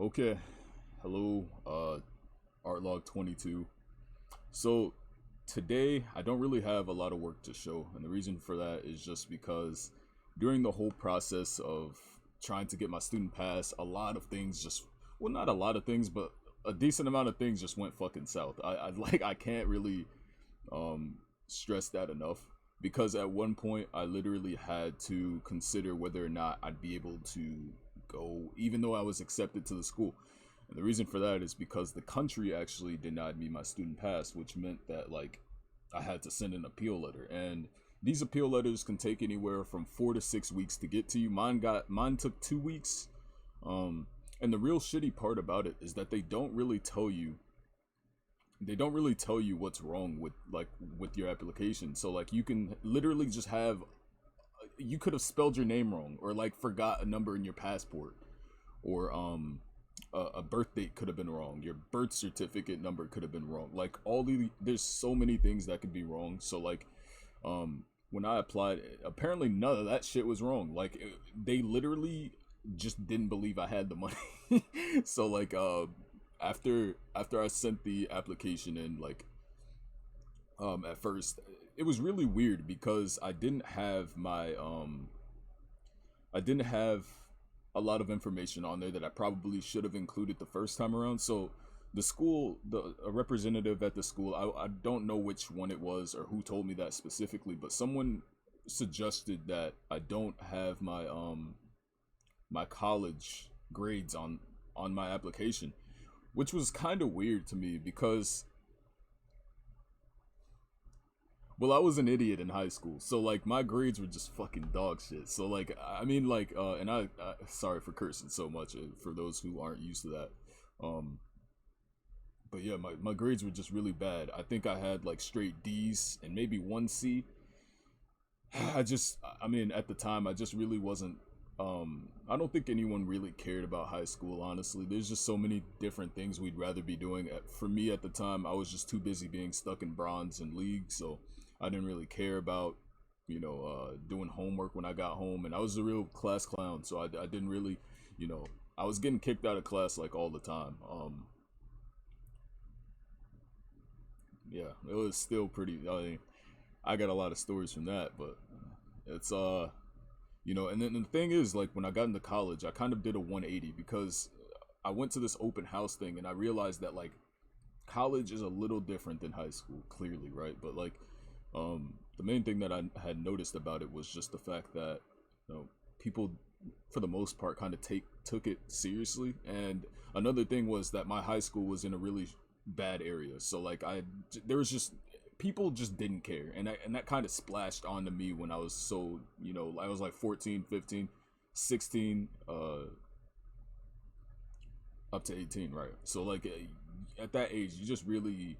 Okay, hello, Artlog 22. So today I don't really have a lot of work to show, and the reason for that is just because during the whole process of trying to get my student pass, a lot of things just well, not a lot of things, but a decent amount of things just went fucking south. I can't really stress that enough because at one point I literally had to consider whether or not I'd be able to go, even though I was accepted to the school. And the reason for that is because the country actually denied me my student pass, which meant that like I had to send an appeal letter. And these appeal letters can take anywhere from 4 to 6 weeks to get to you. Mine took 2 weeks. Um, and the real shitty part about it is that they don't really tell you what's wrong with your application. So like you can literally just have you could have spelled your name wrong or like forgot a number in your passport or a birth date could have been wrong. Your birth certificate number could have been wrong. Like there's so many things that could be wrong. So like when I applied, apparently none of that shit was wrong. Like they literally just didn't believe I had the money. So like after I sent the application in, like at first it was really weird because I didn't have a lot of information on there that I probably should have included the first time around. So the school, the a representative at the school, I don't know which one it was or who told me that specifically, but someone suggested that I don't have my college grades on my application, which was kind of weird to me because well, I was an idiot in high school, so like my grades were just fucking dog shit. So like, I mean, like, and sorry for cursing so much for those who aren't used to that. Um, but yeah, my grades were just really bad. I think I had like straight D's and maybe one C. I mean, at the time, I just really wasn't. I don't think anyone really cared about high school. Honestly, there's just so many different things we'd rather be doing. For me, at the time, I was just too busy being stuck in bronze and league, so I didn't really care about doing homework when I got home. And I was a real class clown, so I didn't really, I was getting kicked out of class like all the time. Yeah, it was still pretty. I mean, I got a lot of stories from that, but it's and then the thing is, like, when I got into college, I kind of did a 180 because I went to this open house thing and I realized that, like, college is a little different than high school, clearly, right? But, like, the main thing that I had noticed about it was just the fact that, people, for the most part, kind of took it seriously. And another thing was that my high school was in a really bad area. So, like, there was just people just didn't care, and that kind of splashed onto me when I was so I was like 14, 15, 16, up to 18, right? So like at that age you just really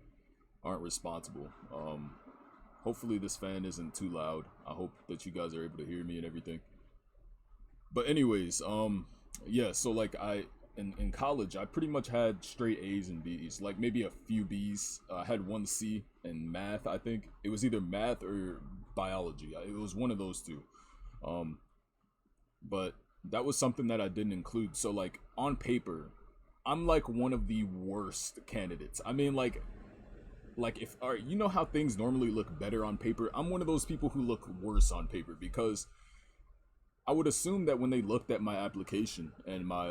aren't responsible. Hopefully this fan isn't too loud. I hope that you guys are able to hear me and everything. But anyways, yeah, so like in college I pretty much had straight A's and B's, like maybe a few B's. I had one C in math. I think it was either math or biology. It was one of those two. Um, but that was something that I didn't include. So like on paper, I'm like one of the worst candidates. I mean like if all right, you know how things normally look better on paper? I'm one of those people who look worse on paper because I would assume that when they looked at my application and my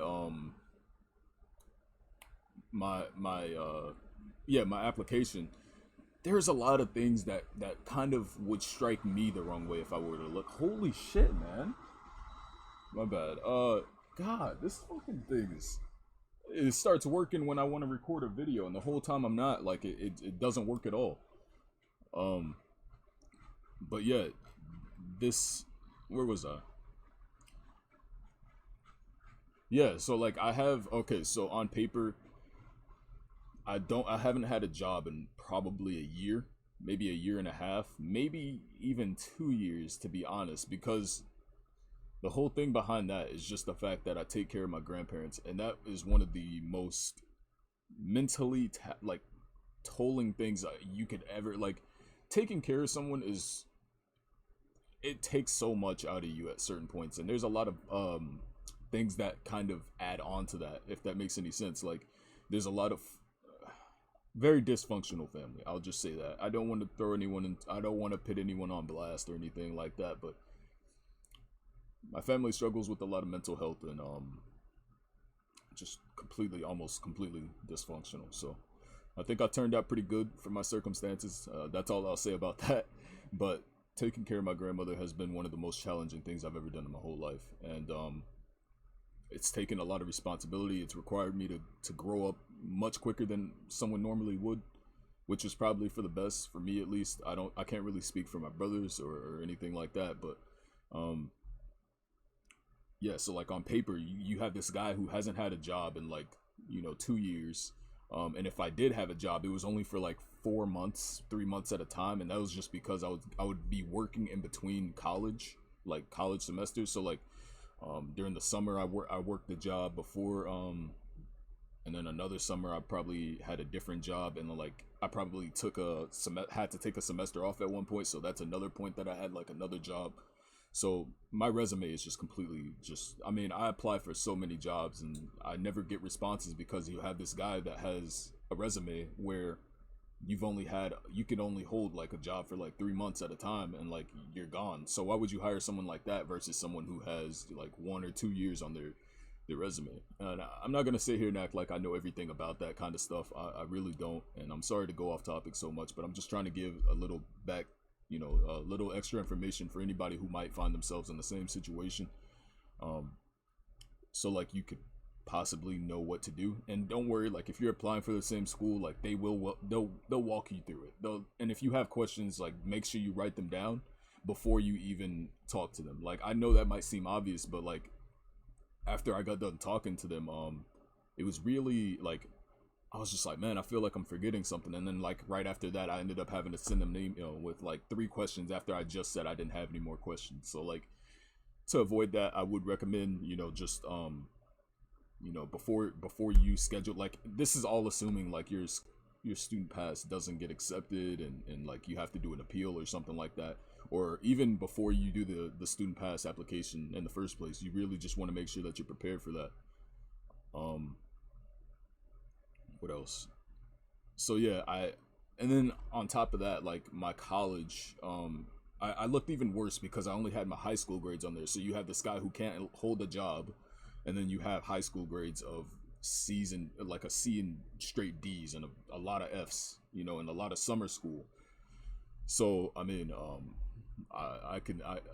yeah, my application, there's a lot of things that kind of would strike me the wrong way if I were to look. Holy shit, man. My bad. God, this fucking thing is it starts working when I want to record a video and the whole time I'm not, like it doesn't work at all. Um but yeah, this where was I? Yeah, so like I have okay, so on paper I haven't had a job in probably a year, maybe a year and a half, maybe even 2 years to be honest, because the whole thing behind that is just the fact that I take care of my grandparents, and that is one of the most mentally like tolling things you could ever like. Taking care of someone is it takes so much out of you at certain points, and there's a lot of things that kind of add on to that, if that makes any sense. Like, there's a lot of very dysfunctional family. I'll just say that. I don't want to throw anyone in, I don't want to put anyone on blast or anything like that, but my family struggles with a lot of mental health and just completely, almost completely dysfunctional. So I think I turned out pretty good for my circumstances. That's all I'll say about that. But taking care of my grandmother has been one of the most challenging things I've ever done in my whole life, and it's taken a lot of responsibility. It's required me to grow up much quicker than someone normally would, which is probably for the best for me, at least. I can't really speak for my brothers or anything like that, but um yeah, so like on paper, you have this guy who hasn't had a job in like, 2 years. And if I did have a job, it was only for like 4 months, 3 months at a time. And that was just because I would be working in between college, like college semesters. So like, during the summer, I worked the job before, and then another summer I probably had a different job. And then like, I probably had to take a semester off at one point. So that's another point that I had like another job. So my resume is just completely just, I mean, I apply for so many jobs and I never get responses because you have this guy that has a resume where you can only hold like a job for like 3 months at a time and like you're gone. So why would you hire someone like that versus someone who has like 1 or 2 years on their resume? And I'm not gonna sit here and act like I know everything about that kind of stuff. I really don't, and I'm sorry to go off topic so much, but I'm just trying to give a little back, a little extra information for anybody who might find themselves in the same situation. Um, so like you could possibly know what to do. And don't worry, like if you're applying for the same school, like they'll walk you through it. And if you have questions, like make sure you write them down before you even talk to them. Like I know that might seem obvious, but like after I got done talking to them, it was really like I was just like, man, I feel like I'm forgetting something. And then like right after that, I ended up having to send them an email with like 3 questions after I just said I didn't have any more questions. So like to avoid that, I would recommend, just before you schedule, like this is all assuming like your student pass doesn't get accepted and like you have to do an appeal or something like that. Or even before you do the student pass application in the first place, you really just want to make sure that you're prepared for that. Um, what else? So yeah, and then on top of that, like my college, I looked even worse because I only had my high school grades on there. So you have this guy who can't hold a job, and then you have high school grades of C's and like a C and straight D's and a lot of F's, and a lot of summer school. So I mean, I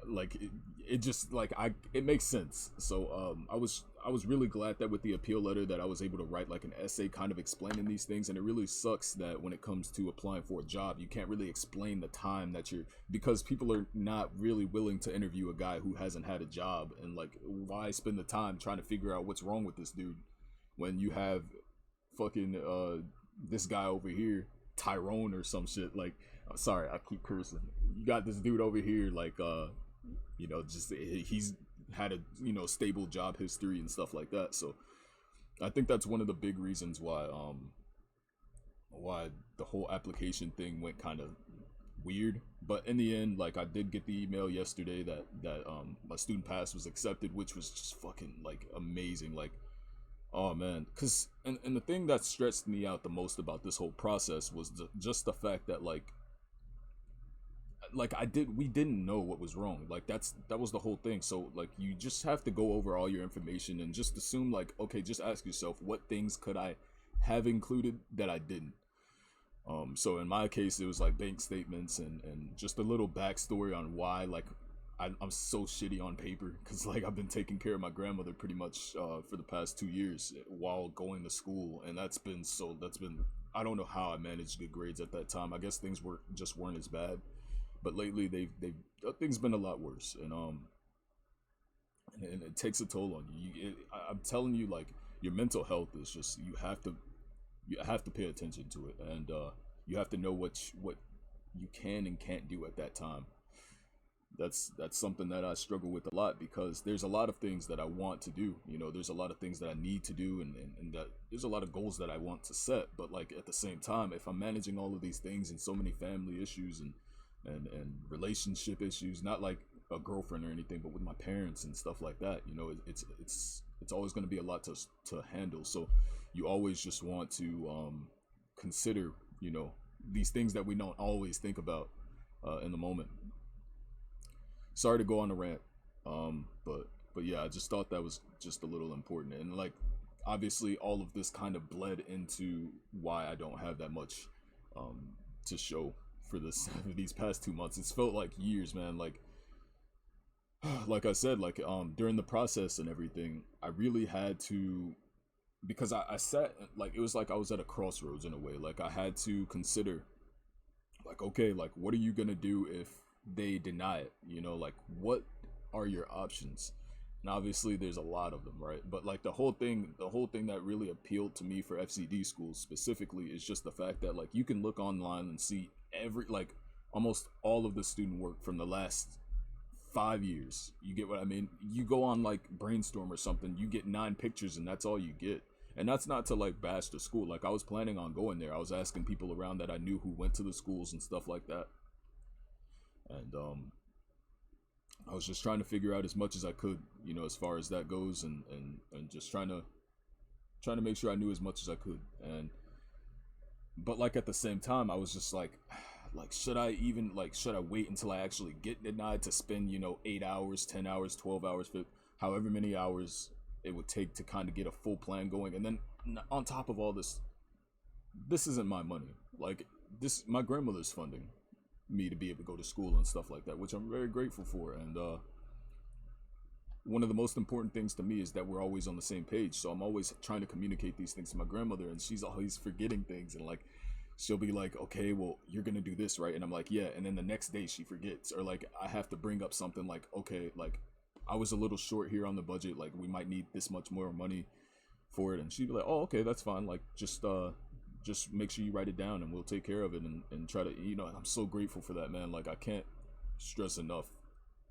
like it just like it makes sense. So I was really glad that with the appeal letter that I was able to write like an essay kind of explaining these things. And it really sucks that when it comes to applying for a job, you can't really explain the time that you're, because people are not really willing to interview a guy who hasn't had a job. And like, why spend the time trying to figure out what's wrong with this dude when you have fucking this guy over here, Tyrone or some shit. Like, sorry, I keep cursing. You got this dude over here, like, just he's had a stable job history and stuff like that. So I think that's one of the big reasons why the whole application thing went kind of weird. But in the end, like I did get the email yesterday that my student pass was accepted, which was just fucking like amazing. Like, oh man, because and the thing that stressed me out the most about this whole process was just the fact that like we didn't know what was wrong. Like that was the whole thing. So like you just have to go over all your information and just assume like, okay, just ask yourself, what things could I have included that I didn't. So in my case, it was like bank statements and just a little backstory on why like I'm so shitty on paper, because like I've been taking care of my grandmother pretty much for the past 2 years while going to school. And that's been I don't know how I managed good grades at that time. I guess things weren't as bad, but lately they've things been a lot worse. And it takes a toll on you. I'm telling you, like your mental health is just, you have to pay attention to it. And you have to know what you can and can't do at that time. That's something that I struggle with a lot, because there's a lot of things that I want to do. There's a lot of things that I need to do, and that there's a lot of goals that I want to set. But like at the same time, if I'm managing all of these things and so many family issues and relationship issues, not like a girlfriend or anything, but with my parents and stuff like that, it's it's always going to be a lot to handle. So you always just want to consider, you know, these things that we don't always think about in the moment. Sorry to go on a rant, but yeah, I just thought that was just a little important, and like obviously all of this kind of bled into why I don't have that much to show for this these past 2 months. It's felt like years, man. Like I said, like during the process and everything, I really had to, because I sat, like it was like I was at a crossroads in a way. Like I had to consider, like, okay, like what are you gonna do if they deny it? You know, like what are your options? And obviously there's a lot of them, right? But like the whole thing that really appealed to me for FCD schools specifically is just the fact that like you can look online and see every, like almost all of the student work from the last 5 years. You get what I mean? You go on like Brainstorm or something, you get 9 pictures and that's all you get. And that's not to like bash the school. Like I was planning on going there. I was asking people around that I knew who went to the schools and stuff like that. And I was just trying to figure out as much as I could, you know, as far as that goes, and just trying to make sure I knew as much as I could. And but like at the same time, I was just like should I wait until I actually get denied to spend, you know, 8 hours, 10 hours, 12 hours, however many hours it would take to kind of get a full plan going. And then on top of all this, this isn't my money. Like this, my grandmother's funding me to be able to go to school and stuff like that, which I'm very grateful for. And one of the most important things to me is that we're always on the same page. So I'm always trying to communicate these things to my grandmother, and she's always forgetting things. And like, she'll be like, okay, well, you're gonna do this, right? And I'm like, yeah. And then the next day she forgets, or like I have to bring up something like, okay, like I was a little short here on the budget, like we might need this much more money for it. And she'd be like, oh, okay, that's fine. Like just make sure you write it down and we'll take care of it, and try to, you know, I'm so grateful for that, man. Like I can't stress enough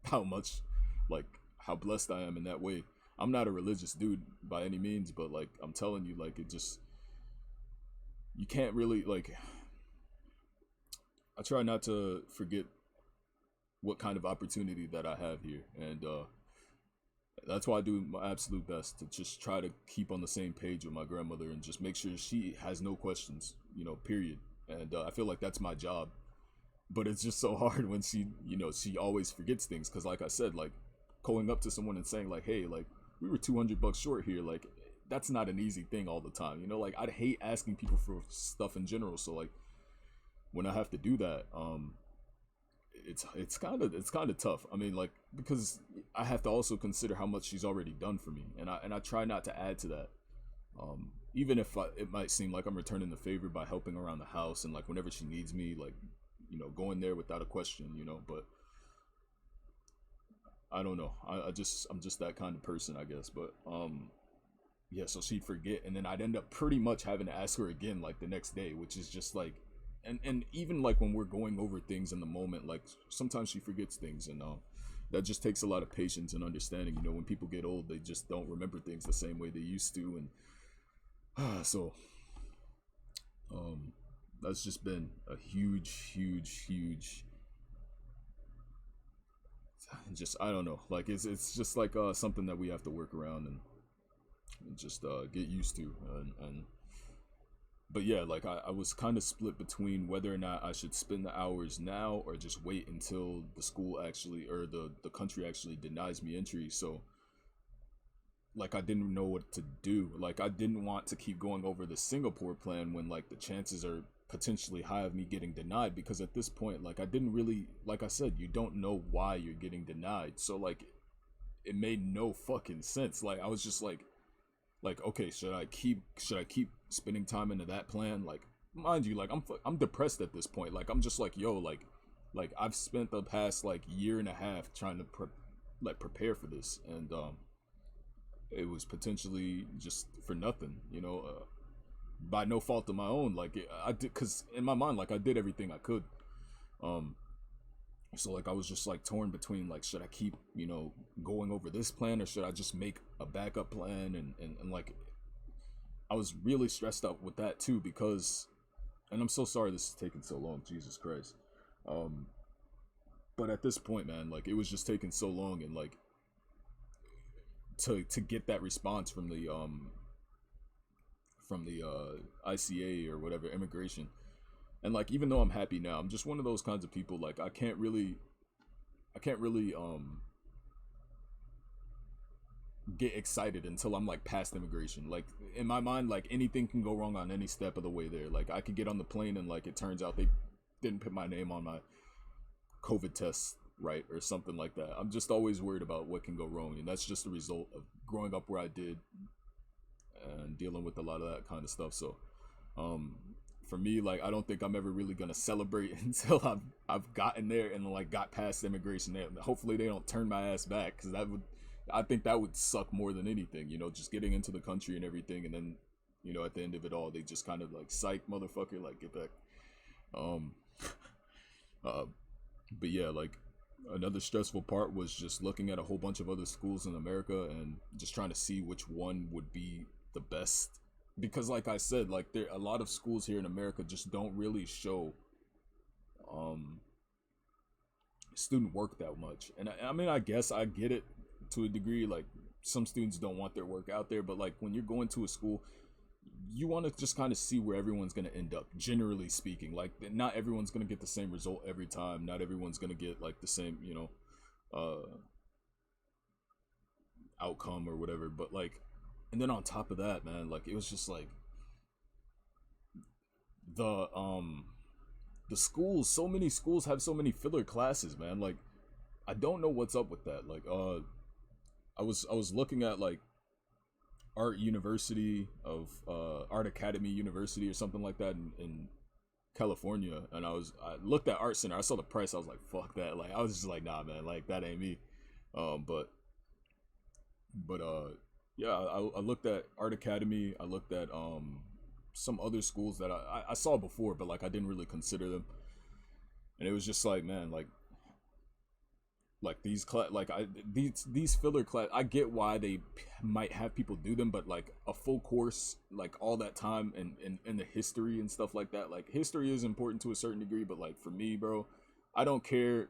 how much, like how blessed I am in that way. I'm not a religious dude by any means, but like I'm telling you, like it just, you can't really like, I try not to forget what kind of opportunity that I have here. And that's why I do my absolute best to just try to keep on the same page with my grandmother and just make sure she has no questions, you know, period. And I feel like that's my job. But it's just so hard when she, you know, she always forgets things. Because like I said, like going up to someone and saying like, hey, like we were $200 short here. Like that's not an easy thing all the time. You know, like I'd hate asking people for stuff in general. So like when I have to do that, it's kind of tough. I mean, like because I have to also consider how much she's already done for me, and I try not to add to that. Even if it might seem like I'm returning the favor by helping around the house and like whenever she needs me, like, you know, going there without a question, you know. But I don't know. I'm just that kind of person, I guess. But yeah. So she'd forget, and then I'd end up pretty much having to ask her again like the next day, which is just like, and even like when we're going over things in the moment, like sometimes she forgets things, and that just takes a lot of patience and understanding. You know, when people get old, they just don't remember things the same way they used to, and so that's just been a huge, just I don't know, like it's just like something that we have to work around, and just get used to, and but yeah, like I was kind of split between whether or not I should spend the hours now or just wait until the school actually, or the country actually denies me entry. So like I didn't know what to do. Like I didn't want to keep going over the Singapore plan when like the chances are potentially high of me getting denied, because at this point, like I didn't really, like I said, you don't know why you're getting denied. So like it made no fucking sense. Like I was just like okay, should I keep spending time into that plan? Like mind you, like I'm depressed at this point. Like I'm just like, yo, like I've spent the past like year and a half trying to prepare for this, and it was potentially just for nothing, you know, by no fault of my own. Like I did, because in my mind, like I did everything I could. Um, so like I was just like torn between like, should I keep, you know, going over this plan, or should I just make a backup plan? And like I was really stressed out with that too, because, and I'm so sorry this is taking so long, Jesus Christ. Um, but at this point, man, like it was just taking so long, and like to get that response from the ICA or whatever, immigration. And like, even though I'm happy now, I'm just one of those kinds of people, like I can't really get excited until I'm like past immigration. Like, in my mind, like anything can go wrong on any step of the way there. Like, I could get on the plane and like it turns out they didn't put my name on my COVID test right or something like that. I'm just always worried about what can go wrong, and that's just the result of growing up where I did and dealing with a lot of that kind of stuff. So um for me, like, I don't think I'm ever really gonna celebrate until I've gotten there and like got past immigration. Hopefully they don't turn my ass back, because I think that would suck more than anything, just getting into the country and everything, and then at the end of it all they just kind of like, psych, motherfucker, like, get back. um uh but yeah, like, another stressful part was just looking at a whole bunch of other schools in America and just trying to see which one would be the best, because like I said, like, there a lot of schools here in America just don't really show um student work that much. And I mean, I guess I get it to a degree. Like, some students don't want their work out there, but like, when you're going to a school, you want to just kind of see where everyone's going to end up, generally speaking. Like, not everyone's going to get the same result every time, not everyone's going to get like the same outcome or whatever. But like, and then on top of that, man, like, it was just like the the schools, so many schools have so many filler classes, man. Like, I don't know what's up with that. Like, I was looking at like Art University of Art Academy University or something like that in California, and I looked at Art Center. I saw the price. I was like, fuck that. Like, I was just like, nah, man, like, that ain't me. But yeah, I looked at Art Academy. I looked at some other schools that I saw before, but like, I didn't really consider them. And it was just like, man, like these filler class, I get why they might have people do them, but like, a full course, like, all that time and the history and stuff like that. Like, history is important to a certain degree, but like, for me, bro, I don't care.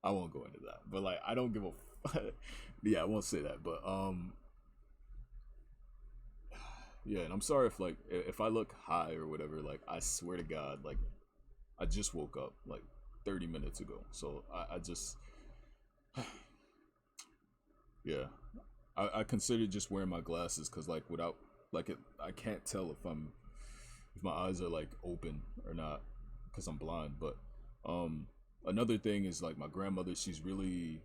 I won't go into that, but like, I don't give a yeah, I won't say that. But yeah, and I'm sorry if I look high or whatever. Like, I swear to God, like, I just woke up like 30 minutes ago, so I just yeah, I considered just wearing my glasses, because like, without like it, I can't tell if my eyes are like open or not, because I'm blind. But another thing is, like, my grandmother, she's really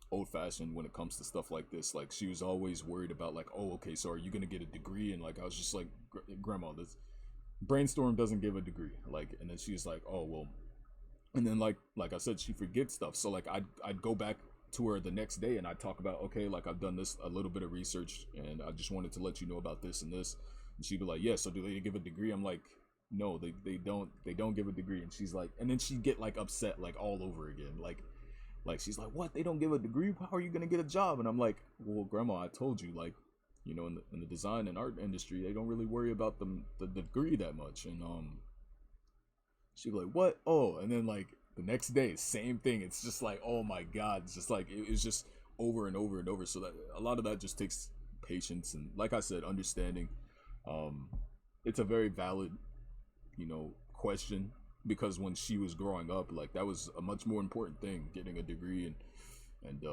old fashioned when it comes to stuff like this. Like, she was always worried about like, oh, okay, so are you gonna get a degree? And like, I was just like, Grandma, this brainstorm doesn't give a degree. Like, and then she's like, oh well. And then like I said, she forgets stuff. So like, I'd go back to her the next day and I'd talk about, okay, like, I've done this, a little bit of research, and I just wanted to let you know about this and this. And she'd be like, yeah, so do they give a degree? I'm like, no, they don't give a degree. And she's like, and then she'd get like upset like all over again. Like, she's like, what? They don't give a degree? How are you gonna get a job? And I'm like, well, Grandma, I told you, like, in the design and art industry, they don't really worry about the degree that much. And she'd be like, what? Oh, and then like, the next day, same thing. It's just like, oh my God, it's just like, it's just over and over and over. So that a lot of that just takes patience and, like I said, understanding. It's a very valid, question, because when she was growing up, like, that was a much more important thing, getting a degree. And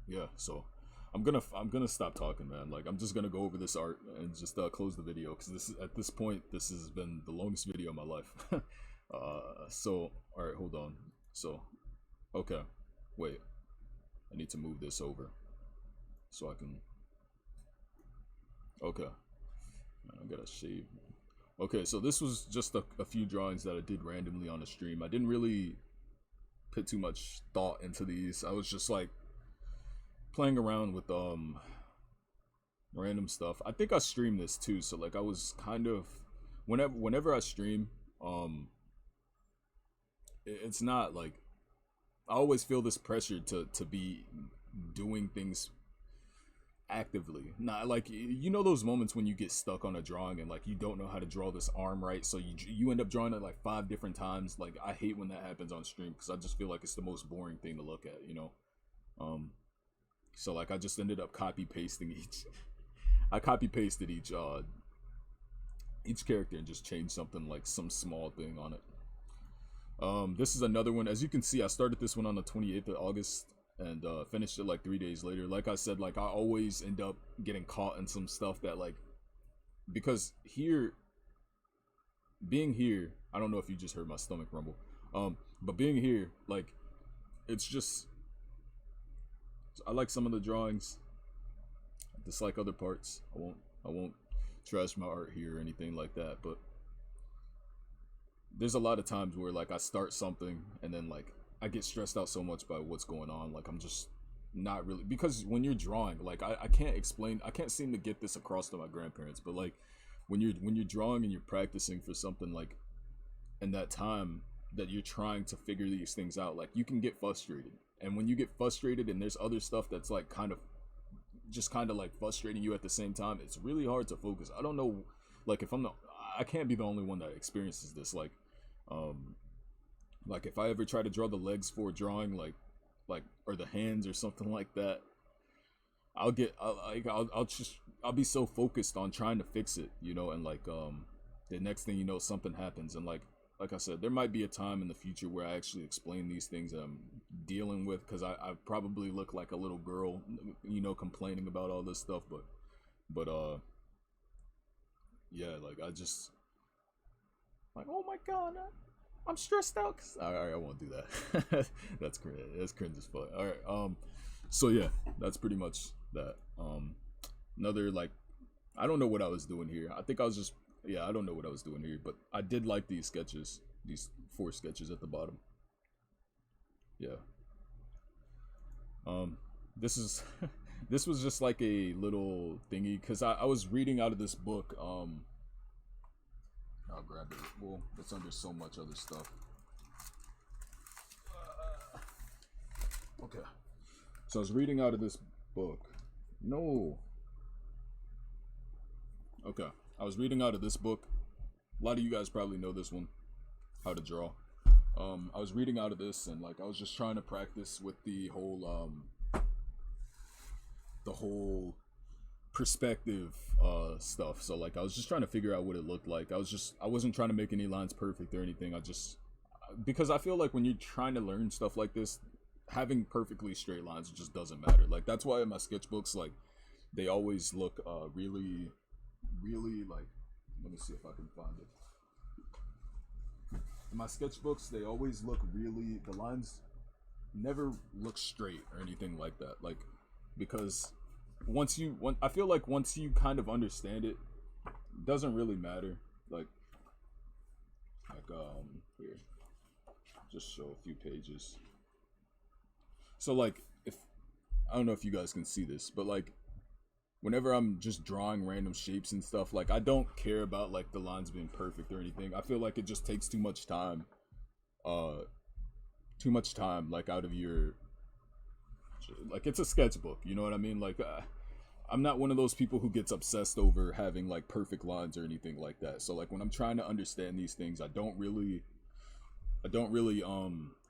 yeah, so I'm gonna stop talking, man. Like, I'm just gonna go over this art and just close the video, because at this point, this has been the longest video of my life. So all right, hold on. So, okay, wait, I need to move this over so I can. Okay, I gotta shave. Okay, so this was just a few drawings that I did randomly on a stream. I didn't really put too much thought into these. I was just like playing around with random stuff. I think I streamed this too, so like, I was kind of, whenever I stream, it's not like, I always feel this pressure to be doing things actively. Not like, those moments when you get stuck on a drawing and like, you don't know how to draw this arm right, so you end up drawing it like 5 different times. Like, I hate when that happens on stream, because I just feel like it's the most boring thing to look at. So like I just ended up copy pasting each. I copy pasted each character and just changed something like some small thing on it. This is another one. As you can see, I started this one on the 28th of August and finished it like 3 days later. Like I said, like I always end up getting caught in some stuff that like, because here, being here, I don't know if you just heard my stomach rumble. But being here, like, it's just, I like some of the drawings, I dislike other parts. I won't trash my art here or anything like that, but there's a lot of times where like I start something and then like I get stressed out so much by what's going on, like I'm just not really, because when you're drawing, like I can't explain, I can't seem to get this across to my grandparents, but like when you're drawing and you're practicing for something, like in that time that you're trying to figure these things out, like you can get frustrated, and when you get frustrated and there's other stuff that's like kind of like frustrating you at the same time, it's really hard to focus. I don't know, like if I'm not, I can't be the only one that experiences this. Um, like if I ever try to draw the legs for a drawing, like or the hands or something like that, I'll be so focused on trying to fix it, and like the next thing you know, something happens, and like I said, there might be a time in the future where I actually explain these things that I'm dealing with, because I probably look like a little girl, complaining about all this stuff, but yeah, like I just like, oh my god, I'm stressed out. All right, I won't do that. That's cringe. That's cringe as fuck. All right, so yeah, that's pretty much that. Another like, I don't know what I was doing here. I think I was just, yeah, I don't know what I was doing here, but I did like these sketches, these 4 sketches at the bottom. Yeah. This is this was just like a little thingy, because I was reading out of this book. I'll grab it. Well, it's under so much other stuff. Okay. So I was reading out of this book. No. Okay. I was reading out of this book. A lot of you guys probably know this one, How to Draw. I was reading out of this, and like I was just trying to practice with the whole perspective stuff. So like I was just trying to figure out what it looked like. I wasn't trying to make any lines perfect or anything. Because I feel like when you're trying to learn stuff like this, having perfectly straight lines just doesn't matter. Like that's why in my sketchbooks, like they always look really like, let me see if I can find it. In my sketchbooks, they always look really, the lines never look straight or anything like that. Like, because I feel like once you kind of understand it, it doesn't really matter. Like here, just show a few pages. So like, if I don't know if you guys can see this, but like whenever I'm just drawing random shapes and stuff, like I don't care about like the lines being perfect or anything. I feel like it just takes too much time like out of your, like it's a sketchbook, you know what I mean? Like I'm not one of those people who gets obsessed over having like perfect lines or anything like that. So like when I'm trying to understand these things, I don't really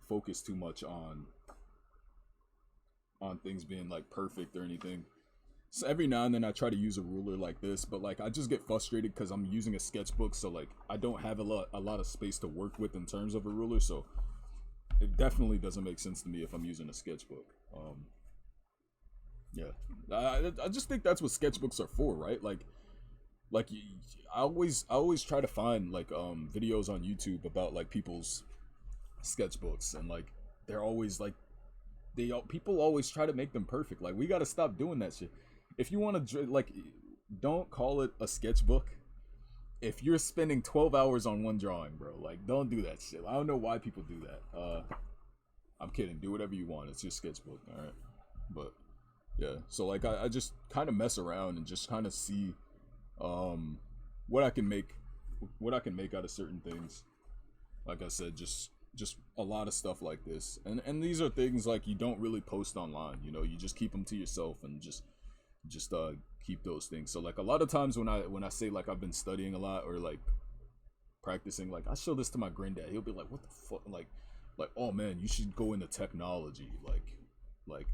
focus too much on things being like perfect or anything. So every now and then I try to use a ruler like this, but like I just get frustrated because I'm using a sketchbook, so like I don't have a lot of space to work with in terms of a ruler, so it definitely doesn't make sense to me if I'm using a sketchbook. Yeah, I just think that's what sketchbooks are for, right? Like I always try to find like videos on YouTube about like people's sketchbooks, and like they're always like people always try to make them perfect. Like we got to stop doing that shit. If you want to like, don't call it a sketchbook if you're spending 12 hours on one drawing, bro. Like don't do that shit. I don't know why people do that. I'm kidding. Do whatever you want. It's your sketchbook, all right? But yeah, so like I just kind of mess around and just kind of see what I can make out of certain things. Like I said, just a lot of stuff like this, and these are things like you don't really post online, you just keep them to yourself and just keep those things. So like a lot of times when I say like I've been studying a lot or like practicing, like I show this to my granddad, he'll be like, what the fuck, like oh man, you should go into technology, like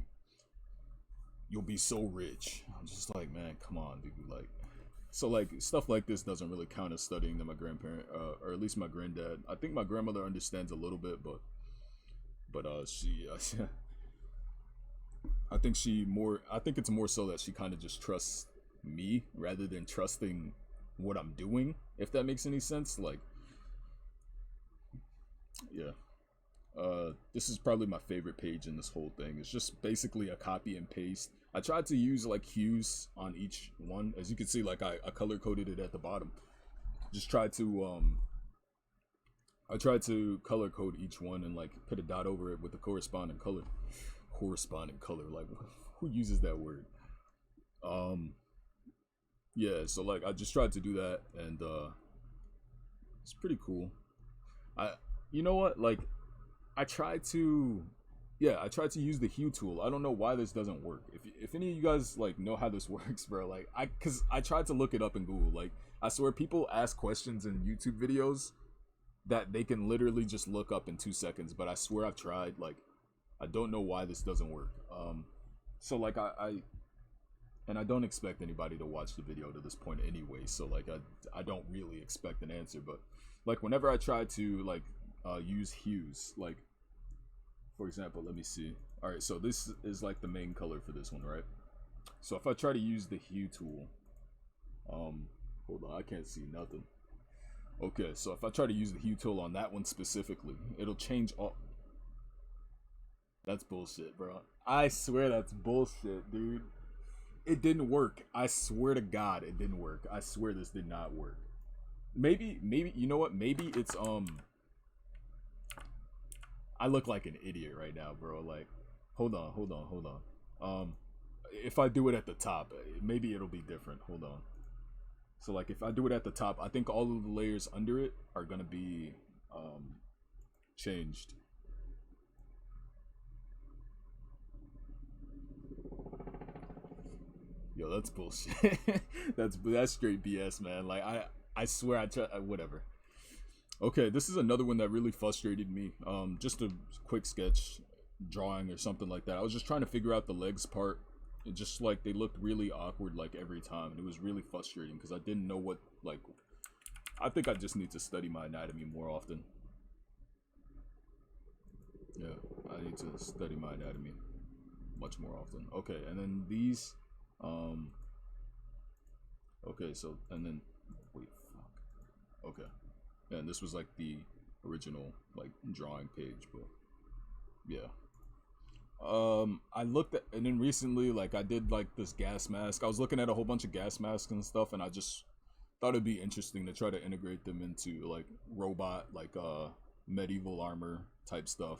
you'll be so rich. I'm just like, man, come on, dude. Like, so like stuff like this doesn't really count as studying to my grandparent, or at least my granddad. I think my grandmother understands a little bit, but she, I think she more. I think it's more so that she kind of just trusts me rather than trusting what I'm doing. If that makes any sense, like, yeah. This is probably my favorite page in this whole thing. It's just basically a copy and paste. I tried to use like hues on each one. As you can see, like I color coded it at the bottom. Just tried to I tried to color code each one and like put a dot over it with the corresponding color. Corresponding color, like who uses that word? Um yeah, so like I just tried to do that and it's pretty cool. I you know what? Like I tried to, yeah, I tried to use the hue tool. I don't know why this doesn't work. If any of you guys like know how this works, bro, like cause I tried to look it up in Google. Like I swear people ask questions in YouTube videos that they can literally just look up in 2 seconds. But I swear I've tried. Like I don't know why this doesn't work. So like and I don't expect anybody to watch the video to this point anyway. So like I don't really expect an answer. But like whenever I try to like use hues, like for example, let me see. All right, so this is like the main color for this one, right? So if I try to use the hue tool, hold on, I can't see nothing. Okay, so if I try to use the hue tool on that one specifically, it'll change all. That's bullshit, bro. I swear that's bullshit, dude. It didn't work. I swear to God, it didn't work. I swear this did not work. Maybe you know what? Maybe it's I look like an idiot right now, bro. Like, hold on. If I do it at the top, maybe it'll be different. Hold on. So, like, if I do it at the top, I think all of the layers under it are gonna be changed. Yo, that's bullshit. That's straight BS, man. Like, I swear I try whatever. Okay, this is another one that really frustrated me. Just a quick sketch drawing or something like that. I was just trying to figure out the legs part. It just like they looked really awkward like every time, and it was really frustrating because I didn't know what like. I think I just need to study my anatomy more often. Yeah, I need to study my anatomy much more often. Okay, and then these, um, okay, so and then wait, fuck. Okay, yeah, and this was like the original like drawing page, but yeah. I looked at and then recently like I did like this gas mask. I was looking at a whole bunch of gas masks and stuff, and I just thought it'd be interesting to try to integrate them into like robot like medieval armor type stuff.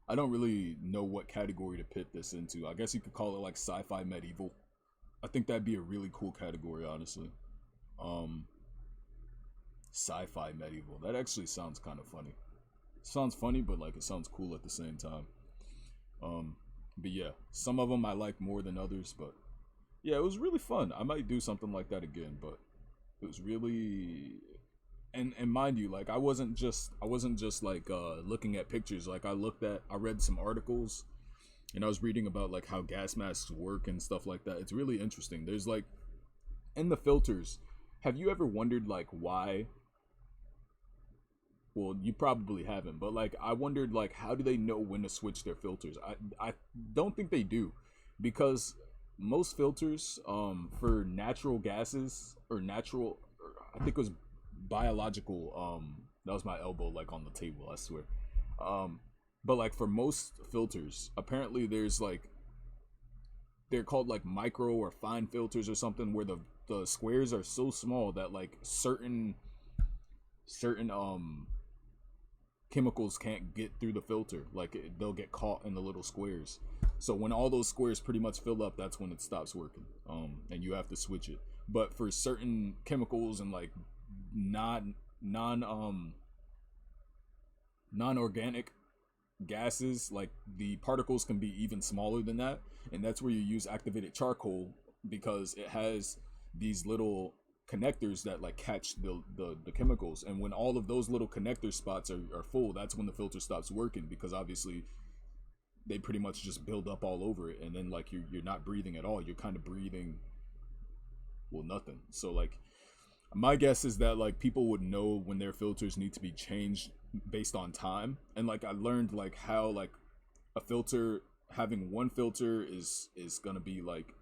I don't really know what category to put this into. I guess you could call it like sci-fi medieval. I think that'd be a really cool category, honestly. Um, Sci-fi medieval. That actually sounds kind of funny. Sounds funny, but like it sounds cool at the same time. Um, but yeah, some of them I like more than others. But yeah, it was really fun. I might do something like that again. But it was really and mind you, like I wasn't just like looking at pictures. Like I read some articles and I was reading about like how gas masks work and stuff like that. It's really interesting. There's like in the filters. Have you ever wondered like why well, you probably haven't, but like I wondered like how do they know when to switch their filters? I don't think they do because most filters for natural gases or natural or I think it was biological that was my elbow like on the table, I swear. Um but like for most filters, apparently there's like they're called like micro or fine filters or something where the squares are so small that like certain chemicals can't get through the filter. Like they'll get caught in the little squares. So when all those squares pretty much fill up, that's when it stops working. And you have to switch it. But for certain chemicals and like non non non-organic gases, like the particles can be even smaller than that, and that's where you use activated charcoal because it has these little connectors that like catch the chemicals, and when all of those little connector spots are full, that's when the filter stops working because obviously, they pretty much just build up all over it, and then like you're not breathing at all. You're kind of breathing, well, nothing. So like my guess is that like people would know when their filters need to be changed based on time. And like I learned like how like a filter, having one filter is gonna be like,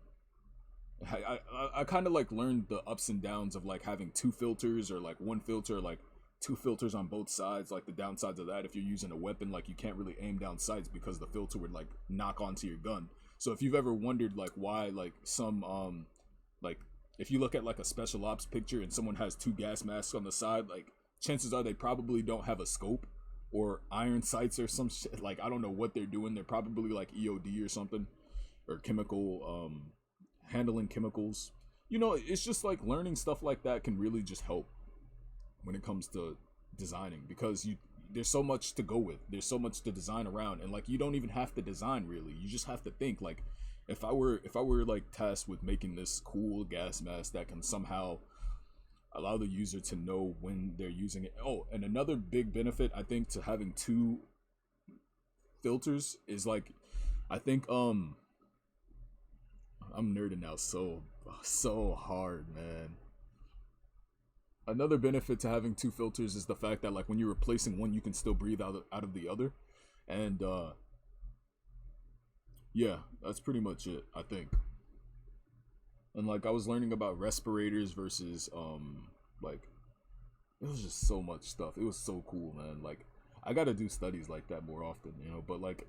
I kind of like learned the ups and downs of like having two filters, or like one filter, like two filters on both sides. Like the downsides of that, if you're using a weapon, like you can't really aim down sights because the filter would like knock onto your gun. So if you've ever wondered like why like some like if you look at like a special ops picture and someone has two gas masks on the side, like chances are they probably don't have a scope or iron sights or some shit. Like I don't know what they're doing. They're probably like EOD or something, or chemical handling chemicals. You know, it's just like learning stuff like that can really just help when it comes to designing, because you there's so much to go with. There's so much to design around, and like you don't even have to design really. You just have to think. Like if I were like tasked with making this cool gas mask that can somehow allow the user to know when they're using it. Oh, and another big benefit I think to having two filters is like, I think I'm nerding out so hard, man. Another benefit to having two filters is the fact that like when you're replacing one, you can still breathe out of the other. And yeah, that's pretty much it, I think. And like I was learning about respirators versus like it was just so much stuff. It was so cool, man. Like I got to do studies like that more often, you know, but like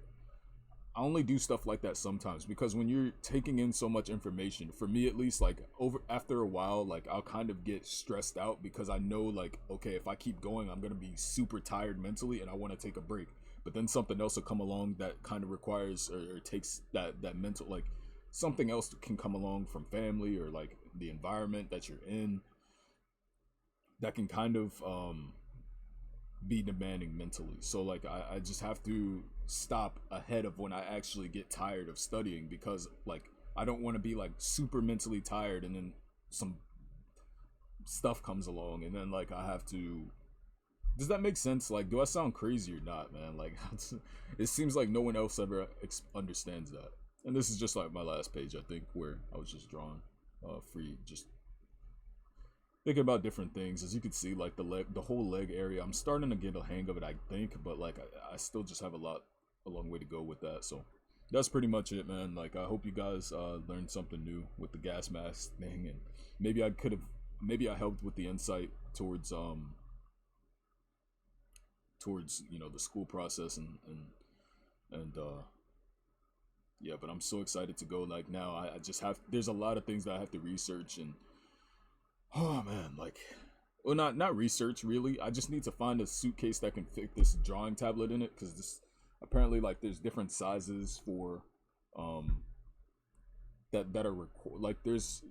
I only do stuff like that sometimes, because when you're taking in so much information, for me at least, like over after a while, like I'll kind of get stressed out, because I know like, okay, if I keep going, I'm gonna be super tired mentally and I want to take a break. But then something else will come along that kind of requires, or takes that mental, like something else can come along from family or like the environment that you're in, that can kind of be demanding mentally. So like I just have to stop ahead of when I actually get tired of studying, because like I don't want to be like super mentally tired and then some stuff comes along and then like I have to, does that make sense? Like, do I sound crazy or not, man? Like it seems like no one else ever understands that. And this is just like my last page, I think, where I was just drawing free, just thinking about different things. As you can see, like the whole leg area, I'm starting to get a hang of it, I think, but like I still just have a long way to go with that. So that's pretty much it, man. Like I hope you guys learned something new with the gas mask thing, and maybe I helped with the insight towards you know the school process, and yeah. But I'm so excited to go. Like now I just have, there's a lot of things that I have to research, and oh man, like, well, not research really. I just need to find a suitcase that can fit this drawing tablet in it, because this apparently like there's different sizes for um that are like there's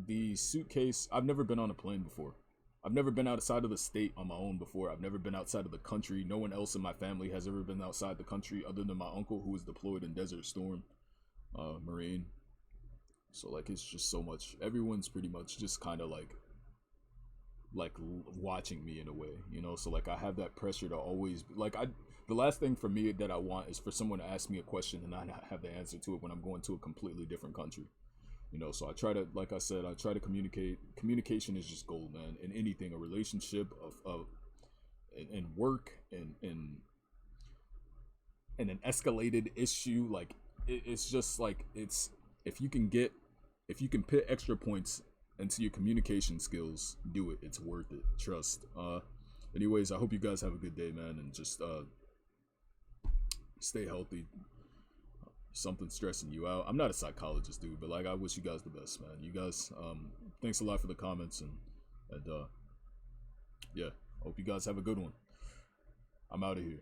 the suitcase. I've never been on a plane before. I've never been outside of the state on my own before. I've never been outside of the country. No one else in my family has ever been outside the country other than my uncle, who was deployed in Desert Storm, Marine. So like it's just so much. Everyone's pretty much just kind of like watching me in a way, you know. So like I have that pressure to always like the last thing for me that I want is for someone to ask me a question and I have the answer to it when I'm going to a completely different country, you know. So I try to, like I said, I try to communicate. Communication is just gold, man, in anything, a relationship of in work, and an escalated issue. Like it's just like it's, if you can get, if you can put extra points into your communication skills, do it. It's worth it. Trust. Anyways, I hope you guys have a good day, man, and just stay healthy. Something stressing you out. I'm not a psychologist, dude, but like I wish you guys the best, man. You guys, thanks a lot for the comments, and yeah, hope you guys have a good one. I'm out of here.